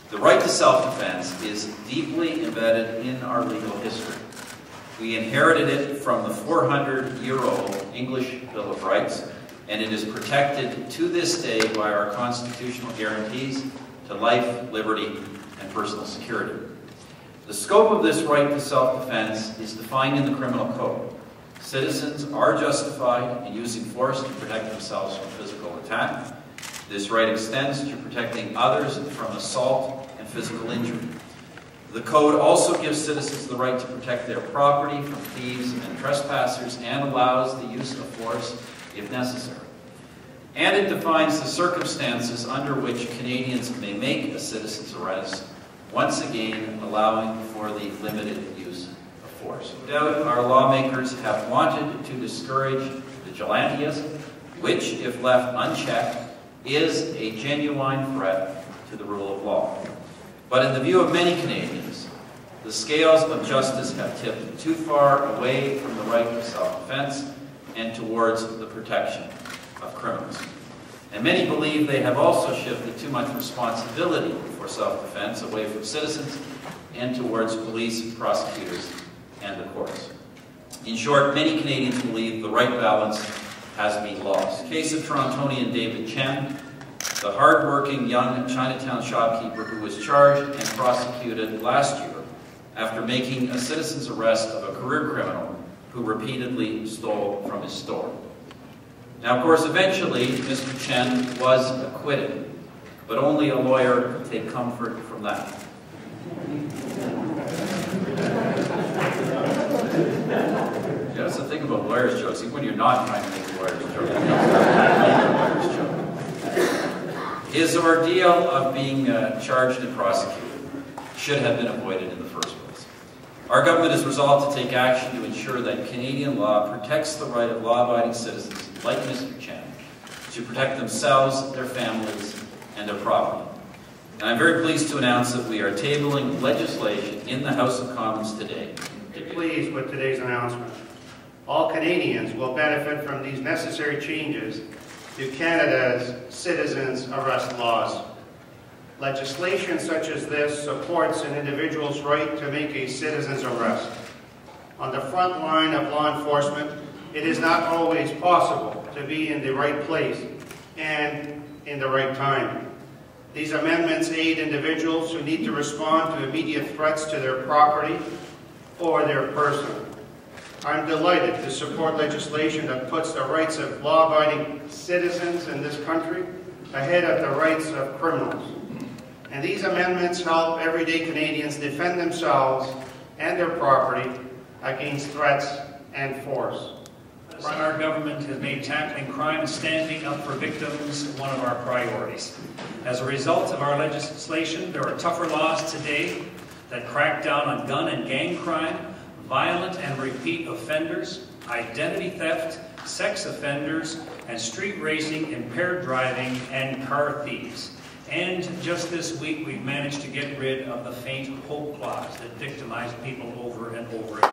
The right to self-defense is deeply embedded in our legal history. We inherited it from the 400-year-old English Bill of Rights, and it is protected to this day by our constitutional guarantees to life, liberty, and personal security. The scope of this right to self-defense is defined in the Criminal Code. Citizens are justified in using force to protect themselves from physical attack. This right extends to protecting others from assault and physical injury. The Code also gives citizens the right to protect their property from thieves and trespassers and allows the use of force if necessary. And it defines the circumstances under which Canadians may make a citizen's arrest, once again allowing for the limited use of force. No doubt our lawmakers have wanted to discourage vigilantism, which, if left unchecked, is a genuine threat to the rule of law. But in the view of many Canadians, the scales of justice have tipped too far away from the right to self-defense and towards the protection of criminals. And many believe they have also shifted too much responsibility for self-defense away from citizens and towards police, prosecutors, and the courts. In short, many Canadians believe the right balance has been lost. The case of Torontonian David Chen, the hard-working young Chinatown shopkeeper who was charged and prosecuted last year after making a citizen's arrest of a career criminal who repeatedly stole from his store. Now, of course, eventually, Mr. Chen was acquitted, but only a lawyer could take comfort from that. Yeah, that's the thing about lawyers' jokes. Even when you're not trying to make a lawyer's joke, you don't make a lawyer's joke. His ordeal of being charged and prosecuted should have been avoided in the first place. Our government is resolved to take action to ensure that Canadian law protects the right of law-abiding citizens like Mr. Chen to protect themselves, their families, and their property. And I'm very pleased to announce that we are tabling legislation in the House of Commons today. Pleased with today's announcement. All Canadians will benefit from these necessary changes to Canada's citizens' arrest laws. Legislation such as this supports an individual's right to make a citizen's arrest. On the front line of law enforcement, it is not always possible to be in the right place and in the right time. These amendments aid individuals who need to respond to immediate threats to their property or their person. I'm delighted to support legislation that puts the rights of law-abiding citizens in this country ahead of the rights of criminals. And these amendments help everyday Canadians defend themselves and their property against threats and force. Our government has made tackling crime and standing up for victims one of our priorities. As a result of our legislation, there are tougher laws today that crack down on gun and gang crime, violent and repeat offenders, identity theft, sex offenders, and street racing, impaired driving, and car thieves. And just this week, we've managed to get rid of the faint hope clause that victimized people over and over again.